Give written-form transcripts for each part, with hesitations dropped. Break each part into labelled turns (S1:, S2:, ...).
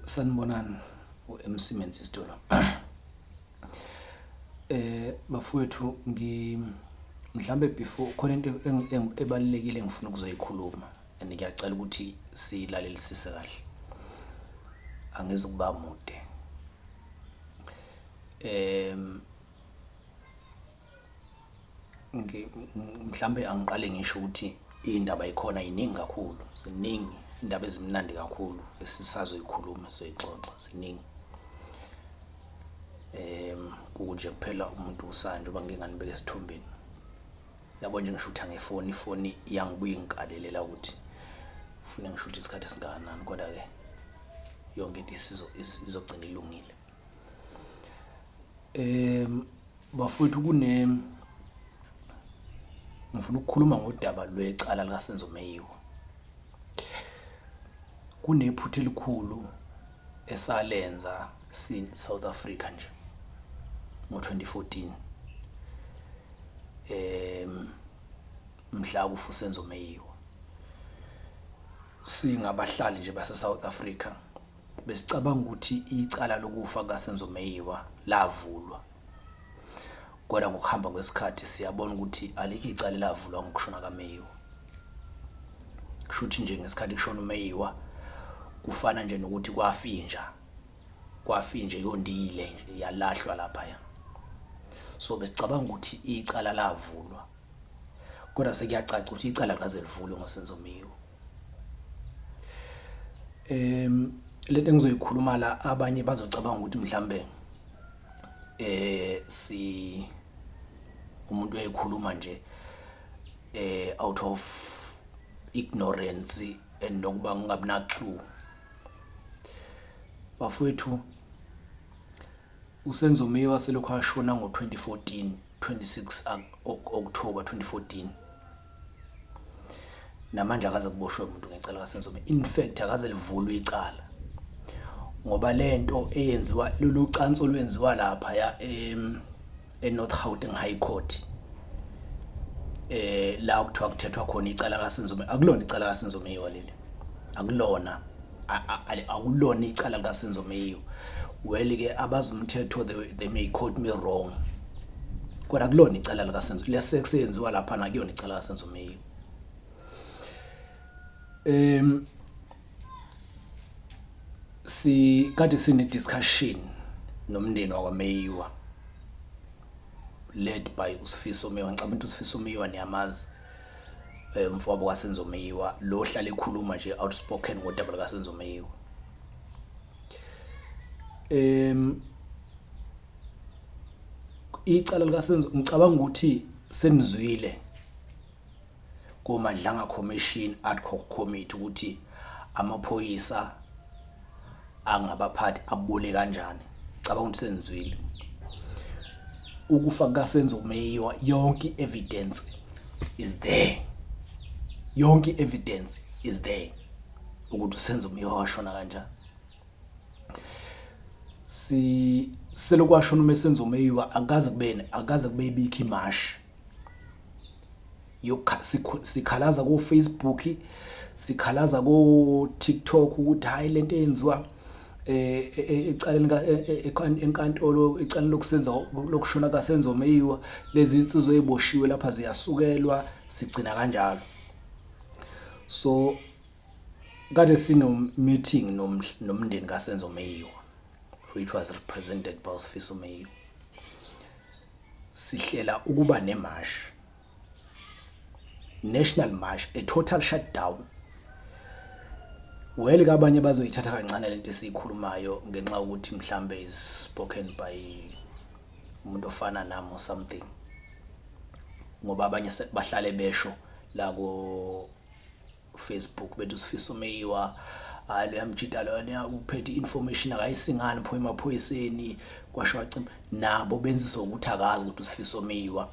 S1: Sanibonani uMC Mensisitolo. Bafowethu mhlambe before khona into ebalekile engifuna ukuzoyikhuluma and ngiyacela ukuthi silalelisise kahle. Angizokuba mude. Mhlambe angiqale ngisho ukuthi indaba ikhona iningi kakhulu, ziningi indaba ezimnandi kakhulu esisazoyikhuluma soyixoxa ziningi. Kunje kuphela umuntu usanje oba nginganibeka esithombeni. Yabo nje ngisho ukuthi ifoni yangibuye ingikalelela ukuthi ufuna ngisho ukuthi isikhathi esingakanani, kodwa ke yonke into izogcina ilungile. Bafowethu ngifuna ukukhuluma ngodaba lwecala likaSenzo Meyiwa. Kunephutha elikhulu esalenza South Africa nje ngo-2014 mhla kufa uSenzo Meyiwa. Singabahlali nje base South Africa besicabanga ukuthi icala lokufa kaSenzo Meyiwa lavulwa, kodwa ngokuhamba kwesikhathi siyabona ukuthi alikho icala lavulwa ngokushona kaMeyiwa. Kushuthi nje ngesikhathi kushona uMeyiwa kufana nje nokuthi kwafinje yondile nje yalahlwa lapha ya. So besicabanga ukuthi icala lavulwa, kodwa sekuyacaca ukuthi icala likaze livulwe ngoSenzo Meyiwa. Lento engizoyikhuluma la abanye bazocabanga ukuthi mhlambe umuntu uyayikhuluma nje out of ignorance and nokuba ngingabi na clue. Bafowethu uSenzo Meyiwa selokhu ashona ngo-2014, 26 October 2014. Namanje akaze kuboshwe umuntu ngecala kaSenzo Meyiwa. In fact akaze livulwe icala ngoba lento eyenziwa lolu canso olwenziwa lapha ya eNorth Gauteng High Court la kuthiwa kuthethwa khona icala kaSenzo Meyiwa. Akulona icala kaSenzo Meyiwa leli, akulona akulona icala likaSenzo Meyiwa. Well ke abazi umthetho they may quote me wrong, kodwa akulona icala likaSenzo leseyenziwa lapha na kuyona icala kaSenzo Meyiwa. Kade sine discussion nomndeni wakwaMeyiwa led by uSifiso Meyiwa. Ngicabanga ukuthi uSifiso Meyiwa niyamazi, umfowabo kaSenzo Meyiwa lo hlala ekhuluma nje outspoken ngodaba likaSenzo Meyiwa. Icala likaSenzo ngicabanga ukuthi senizwile koMadlanga Commission ad hoc committee ukuthi amaphoyisa angabaphathi abule kanjani. Ngicabanga ukuthi senizwile ukufa kaSenzo Meyiwa. Yonke evidence is there, yonke evidence is there ukuthi uSenzo Meyiwa washona kanjani. Selokwashona uSenzo Meyiwa akaze kube ibikho imash sikhalaza ku Facebook, sikhalaza ku TikTok ukuthi hayi lento eyenziwa ecaleni enkantolo, icala lokusenza lokushona kaSenzo Meyiwa, lezi insizwe eziboshiwe lapha ziyasukelwa, sigcina kanjalo. So kade sino meeting nomndeni kaSenzo Meyiwa which was represented by uSifiso Meyiwa. Sihlela ukuba nemash, national march, a total shutdown. Well kabanye bazoyithatha kancane lento esikhulumayo ngenxa ukuthi mhlambe is spoken by umuntu ofana nami or something, ngoba abanye bahlale besho la ku Facebook bethi uSifiso Meyiwa lo yamjida lona uphethe information akayisingani pho emaphoyiseni kwasho wacima. Nabo benzisa ukuthi akazi ukuthi uSifiso Meyiwa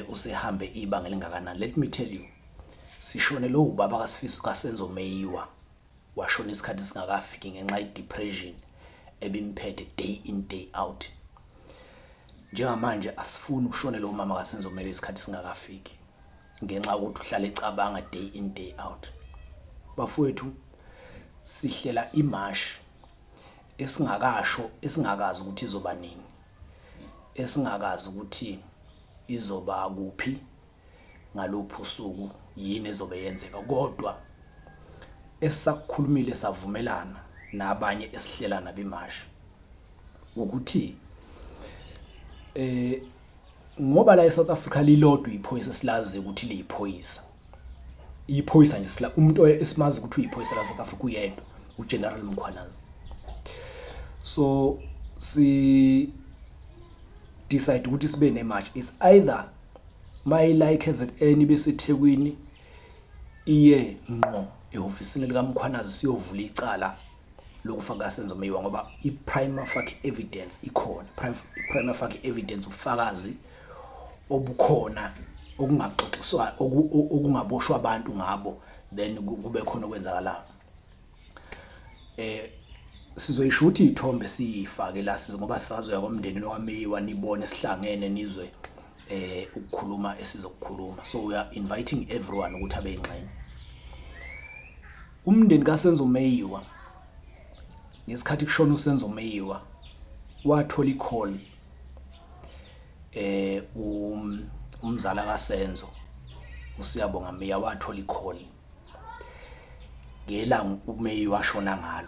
S1: usehambe ibanga lingakanani. Let me tell you, sishone lo ubaba kaSifiso kaSenzo Meyiwa washona isikhathi singakafiki ngenxa yedepression ebimphethe day in day out. Njengamanje asifuni ukushona lo mama kaSenzo Meyiwa isikhathi singakafiki ngenxa ukuthi uhlala ecabanga day in day out. Bafowethu sihlela imarch esingakazi ukuthi izoba nini, esingakazi ukuthi izoba kuphi ngaluphi usuku, yini ezobe yenzeka, kodwa esisakhulumile savumelana nabanye esihlela nabemarch ukuthi ngoba la eSouth Africa lilodwa iphoyisa silazi ukuthi liyiphoyisa. Iphoyisa nje umuntu esimazi ukuthi uyiphoyisa la South Africa uyedwa, uGeneral Mkhwanazi. So si decide ukuthi sibe nemarch. It's either my like KZN bese eThekwini iye ngqo ehofisini lika Mkhwanazi siyovula icala lokufaka kaSenzo Meyiwa ngoba iprima facie evidence ikhona. Prima facie evidence ubufakazi obukhona okungaxoxiswa okungaboshwa abantu ngabo, then kube khona okwenzakala. Sizoyisho ukuthi ithombe siyifake la size ngoba sisazoya kwamndeni nokaMeyiwa nibone sihlangene nizwe ukukhuluma esizokukhuluma. So we are inviting everyone ukuthi abe ingxenye. Umndeni kaSenzo Meyiwa ngesikhathi kushona uSenzo Meyiwa wathola icall umzala kaSenzo uSiyabonga Meyiwa wathola icall ngelanga uMeyiwa washona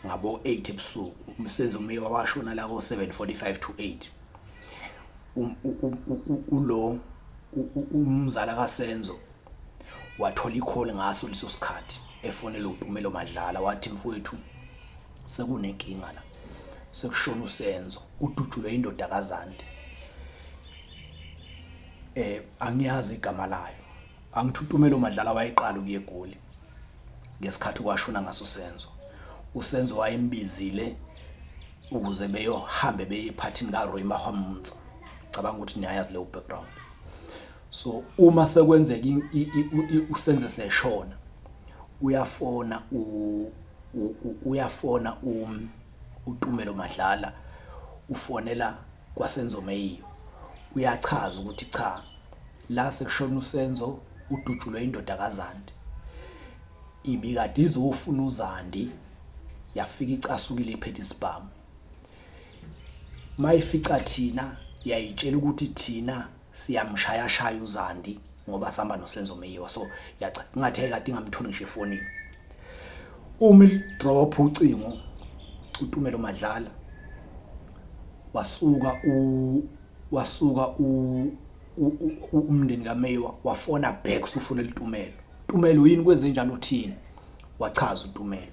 S1: ngabo 8 ebusuku. uSenzo Meyiwa washona la ko 7:45 to 8. Umzala kaSenzo wathola icall ngaso leso sikhathi efonela uDumelo Madlala wathi mfowethu sekunenkinga la, sekushona uSenzo, udutshulwe indoda kaZandi. Angiyazi igama layo, angithi uDumelo Madlala wayeqala ukuyegoli ngesikhathi kwashona ngaso uSenzo. uSenzo wayembizile ukuze beyohambe beye ephathini kaRoy Mahwamunza. Cabanga ukuthi niyayazi leyo background. So uma sekwenzeka uSenzo seshona uyafona uDumelo Madlala, ufonela kwaSenzo Meyiwa uyachaza ukuthi cha la sekushona uSenzo udutshulwe indoda kaZandi, ibikade izofuna uZandi yafika icasukile iphethe isibhamu. Mayifica thina yayitshela ukuthi thina siyamshaya uZandi ngoba sihamba noSenzo Meyiwa. So yacha ngathi kade ingamtholi ngisho efonini. Uma drop ucingo uDumelo Madlala wasuka umndeni kaMeyiwa wafona back usufonela uDumelo. uDumelo yini kwenze njalo uthini? Wachaza uDumelo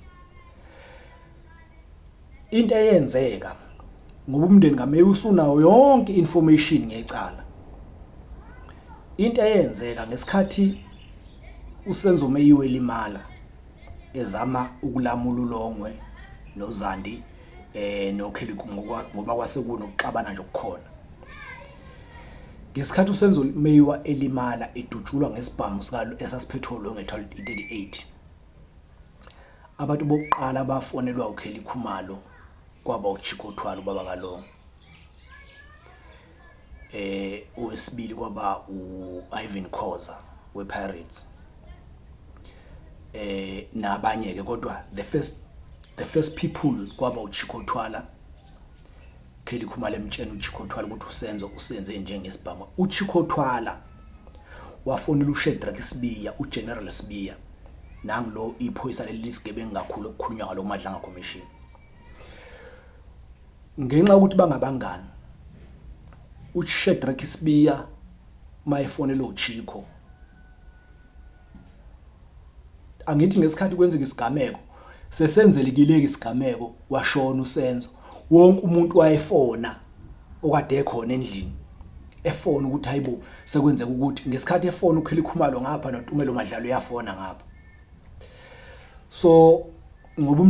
S1: into eyenzeka ngoba umndeni kaMeyiwa usunayo yonke information ngecala. Into eyenzeka ngesikhathi uSenzo Meyiwa elimala ezama ukulamula uLongwe noZandi noKhelikhum ngoba kwase kunokuxabana nje okukhona. Ngesikhathi uSenzo Meyiwa elimala edutshulwa ngesibhamu sikalo esasiphethe uLongwe 38, abantu bokuqala bafonelwa uKhelikhumalo kwaba uChikothwala ubaba kaLongwe. Owesibili kwaba uIvan Khoza wePirates. Nabanye ke kodwa the first people kwaba uChikothwala. Khelikhumalo emtshela uChikothwala ukuthi uSenzo usenze njengesibhamu. uChikothwala wafonela uShedrack Sibiya, uGeneral Sibiya, nangilo iphoyisa lelisigebengu kakhulu okukhulunywa ngalo Madlanga Commission. Ngenxa ukuthi bangabangani, uShedrack Sibiya mayifonela uChiko, angithi ngesikhathi kwenzeka isigameko sesenzelekile isigameko washona uSenzo, wonke umuntu wayefona okade ekhona endlini efona ukuthi hayibo sekwenzeka ukuthi ngesikhathi efona uKhelikhumalo ngapha noDumelo Madlala uyafona ngapha. So ngoba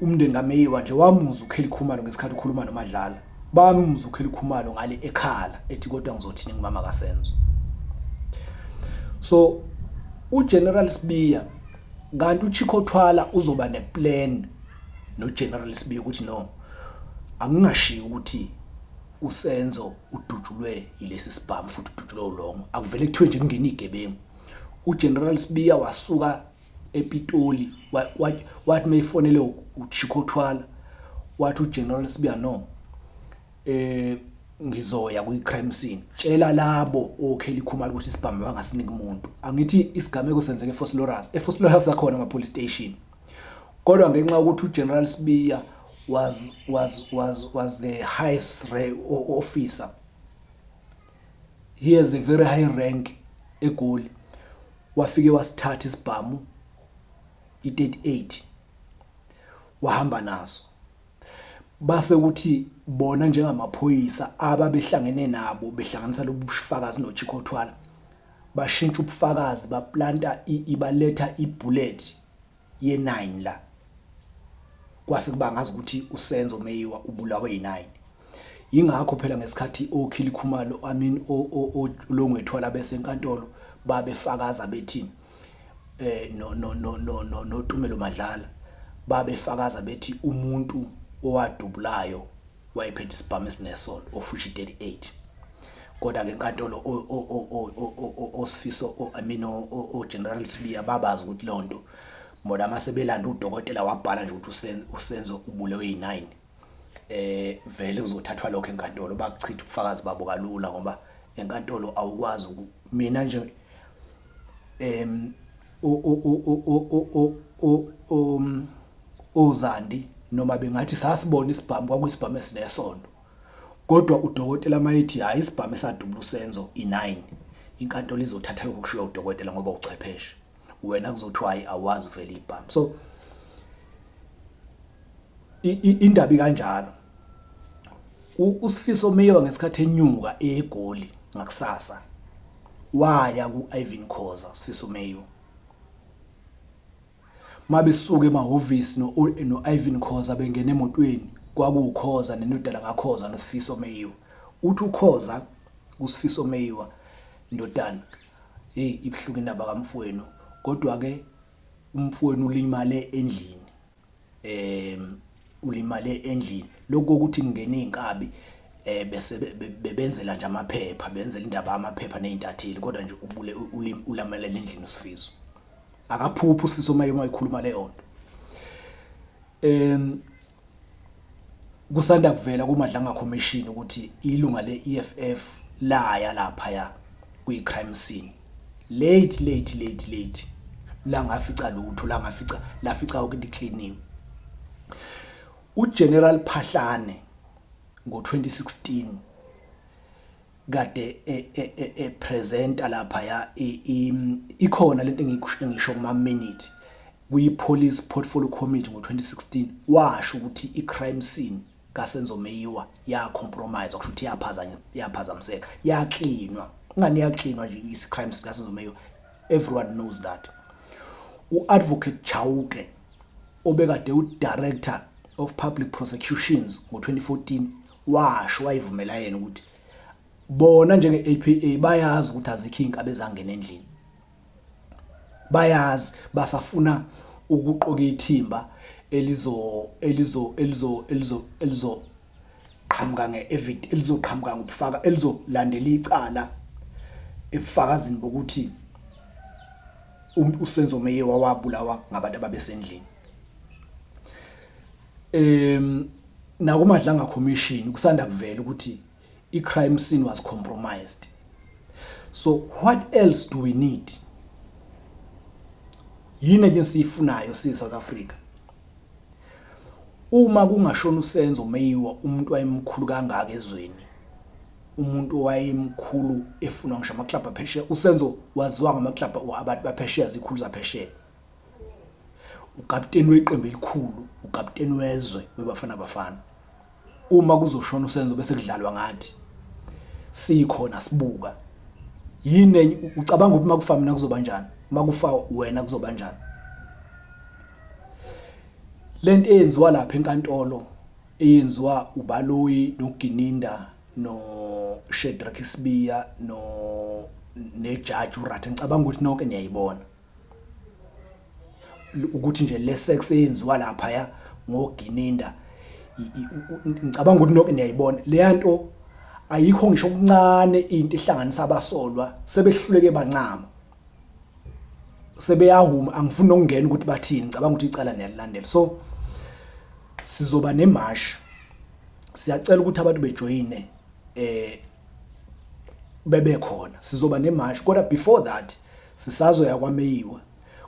S1: umndeni kaMeyiwa nje wamuza uKhelikhumalo ngesikhathi ukhuluma noMadlala, bamuza uKhelikhumalo ngale ekhala ethi kodwa ngizothini ngimama kaSenzo. So uGeneral Sibiya kanti uChikothwala uzoba neplan noGeneral Sibiya ukuthi no, angingashiyi ukuthi uSenzo udutshulwe yilesi sibhamu futhi udutshulwe uLongwe, akuvele kuthiwe nje kungena igebengu. uGeneral Sibiya wasuka ePitoli wathi mayifonele uChikothwala wathi uGeneral Sibiya no ngizoya kwi-crime scene tshela labo okheli Khumalo ukuthi isibhamu bangasiniki umuntu angithi isigameko senzeke eFosloras akhona ama-police station kodwa ngenxa ukuthi uGeneral Sibiya was the highest officer. He has a very high rank eGoli. Wafike wasithatha isibhamu i-38 wahamba naso base ukuthi bona njengamaphoyisa ababehlangene nabo behlanganisa lobufakazi noChikothwala bashintsha ubufakazi baplanta ibaletha ibullet ye9 la kwase kuba ngazi ukuthi uSenzo Meyiwa ubulawe yi9 ingakho phela ngesikhathi okhili Khumalo Longwethwala bese enkantolo babefakaza bethi no Tumelo Madlala babefakaza bethi umuntu owadubulayo wayephethe isibhamu esinesol ofushi 38 kodwa ke enkantolo Sifiso General Sibiya babazi ukuthi lonto bona masebelanda udokotela wabhala nje ukuthi uSenzo ubulewe yi9 vele kuzothathwa lokho enkantolo bakuchitha ubufakazi babo kalula ngoba enkantolo awukwazi mina nje oZandi noma bengathi sasibona isibhamu kwakuyisibhamu esinesondo kodwa udokotela mayithi hayi isibhamu esadubula uSenzo i9 inkantolo izothatha lokho kushiya udokotela ngoba uchwepheshe wena kuzothiwa awazi vele ibhamu so indaba kanjalo uSifiso Meyiwa ngesikhathi enyuka eGoli ngakusasa waya kuIvan Khoza Sifiso Meyiwa mabesuka emahhovisi noIvan Khoza bengena emotweni kwakuwuKhoza nenodala ngaKhoza noSifiso Meyiwa uthi uKhoza kuSifiso Meyiwa indodana hey ibhluka indaba kaMfowenu kodwa ke umfowenu ulimale endlini ulimale endlini lokho ukuthi ngene inkabi bese bebenzela nje amaphepha benzela indaba amaphepha nezintatheli kodwa nje ubule ulamela endlini uSifiso akaphupha uSifiso Meyiwa ekhuluma le yonto kusanda kuvela kuMadlanga Commission ukuthi ilunga leEFF laya lapha ya kwi-crime scene late la ngafica lutho la lafica ukuthi cleaniwe uGeneral Phahlane ngo2016 kade presenter lapha ya ikhona lento engisho kuma minute kwi-police portfolio committee ngo2016 washo ukuthi i-crime scene kaSenzo Meyiwa ya compromise okusho ukuthi yaphazamiseka yacleanwa ngani yacleanwa nje isi-crime scene kaSenzo Meyiwa everyone knows that uadvocate Chauke obekade udirector of public prosecutions ngo2014 washo wayivumela yena ukuthi bona njenge-APA bayazi ukuthi azikho inkabe ezangena endlini bayazi basafuna ukuqoka ithimba elizo qhamuka elizoqhamuka ngobufaka elizolandela icala ebufakazini bokuthi uSenzo Meyiwa wabulawa ngabantu ababesendlini nakuMadlanga Commission kusanda kuvela ukuthi i-crime scene was compromised. So what else do we need? Yini nje siyifunayo South Africa? Uma kungashona uSenzo Meyiwa umuntu wayemkhulu kangaka ezweni. Umuntu wayemkhulu efuna ngisho ama club aphesheya. uSenzo waziwa ngama club abantu baphesheya zikhulu zaphesheya. Ukapteni weqembu elikhulu, ukapteni wezwe weBafana Bafana. Uma kuzoshona uSenzo bese kudlalwa ngathi sikhona sibuka. Yini ucabanga ukuthi makufa mina kuzoba njani? Makufa wena kuzoba njani? Lento eyenziwa lapha enkantolo eyenziwa uBaloyi noGininda no Shedrack Sibiya no nejudge uRathe ngicabanga ukuthi nonke niyayibona ukuthi nje le sex eyenziwa lapha ya ngoGininda ngicabanga ukuthi nonke niyayibona le yanto ayikho ngisho okuncane into ehlanganisa abasolwa sebehluleke bancama sebeyahuma angifuni ukungena ukuthi bathini ngicabanga ukuthi icala niyalilandela. So sizoba nemash, siyacela ukuthi abantu bejoyine bebe khona, sizoba nemash. Kodwa before that sisazoya kwameyiwa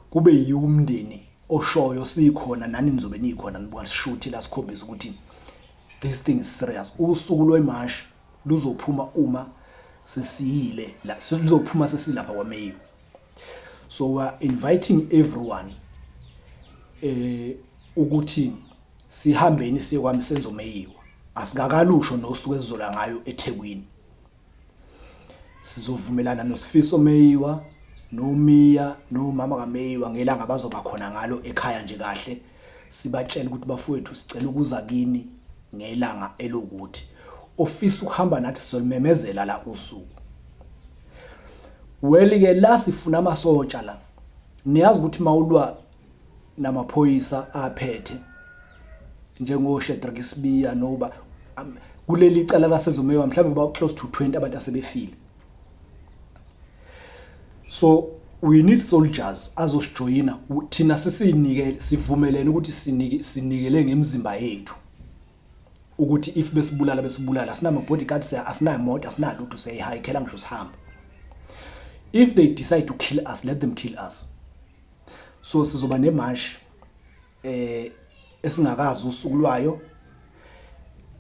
S1: kube yiwo umndeni oshoyo sikhona nani nizobe nikhona nibuka sishuthi la sikhombisa ukuthi this thing is serious. Usuku lwemash luzophuma uma sesiyile la, sizophuma sesilapha kwameyiwa. So we are inviting everyone ukuthi sihambeni siye kwaMsenzo Meyiwa. Asingakalusho nosuku esizola ngayo eThekwini. Sizovumelana noSifiso Meyiwa, noMia, nomama kaMeyiwa ngelanga bazoba khona ngalo ekhaya nje kahle. Sibatshela ukuthi bafowethu sicela ukuza kini ngelanga elokuthi. Ofisa ukuhamba nathi sizolimemezela la usuku. Ke la sifuna amasotsha la. Niyazi ukuthi mawulwa namaphoyisa aphethe njengo Shedrack Sibiya noba kuleli cala laSenzo Meyiwa mhlawumbe ba close to 20 abantu asebefile. So we need soldiers azosijoyina thina sisinike sivumelene ukuthi sinikele ngemizimba yethu ukuthi if besibulala asinama bodyguards asinayo moto asinalutho seyihayikhela ngisho sihamba. If they decide to kill us, let them kill us. So sizoba nemash esingakazi usuku lwayo,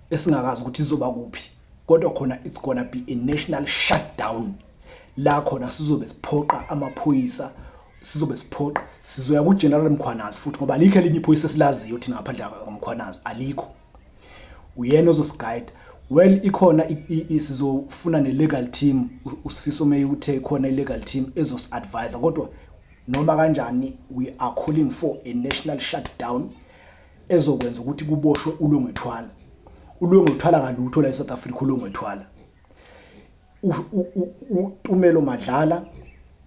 S1: esingakazi ukuthi izoba kuphi. Kodwa khona it's gonna be a national shutdown. La khona sizobe siphoqa amaphoyisa, sizobe siphoqa sizoya ku General Mkhwanazi futhi ngoba alikho elinye iphoyisa silaziyo thina ngaphandle kwaMkhwanazi alikho. Uyena ozosigide. Well ikhona sizofuna ne-legal team, uSifiso Meyiwa uthe khona i-legal team ezos-advise. Kodwa noma kanjani we are calling for a national shutdown ezokwenza ukuthi kuboshwe uLongwethwala. uLongwethwala kalutho la eSouth Africa uLongwethwala. uTumelo Madlala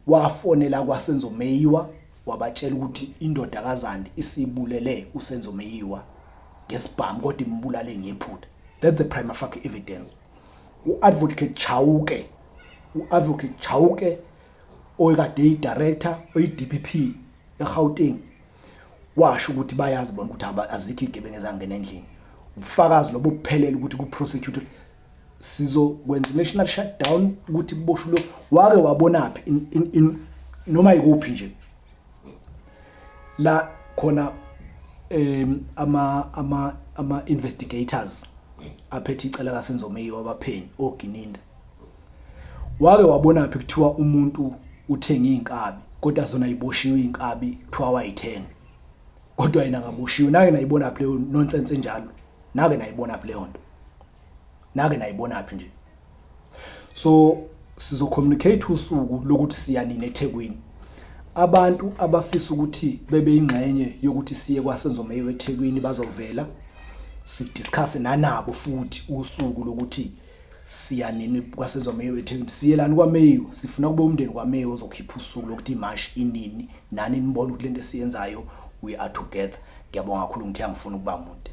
S1: wafonela kwaSenzo Meyiwa wabatshela ukuthi indoda kaZandi isibulele uSenzo Meyiwa ngesibhamu kodwa imbulale ngephutha. That's the prima facie evidence. U-Advocate Chauke oyikade director oyi-DPP eGauteng washo ukuthi bayazi bona ukuthi azikho igebengu ezangena endlini. Ubufakazi lobo buphelele ukuthi ku-prosecute sizokwenza national shutdown ukuthi kuboshwe lo wake wabonaphi in noma ikuphi nje la khona ama investigators aphethe icala kaSenzo Meyiwa abaphenyi oGininda. Wake wabonaphi kuthiwa umuntu uthenga inkabi kodwa zona iboshiwe inkabi kuthiwa wayithenga kodwa yena ngaboshiwe. Nake nayibona phi leyo nonsense enjalo? Nake nayibona phi leyo nto? Nake nayibona phi nje? So sizo communicate usuku lokuthi siyanini eThekwini. Abantu abafisa ukuthi bebe ingxenye yokuthi siye kwaSenzo Meyiwa eThekwini bazovela sidiscuss nanabo futhi usuku lokuthi siyanini kwaSenzo Meyiwa eThekwini. Siyelana kwaMeyiwa, sifuna kube umndeni kwaMeyiwa ozokhipha usuku lokuthi imash inini nani nibone ukuthi lento esiyenzayo we are together. Ngiyabonga kakhulu ngithi angifuni ukuba mude.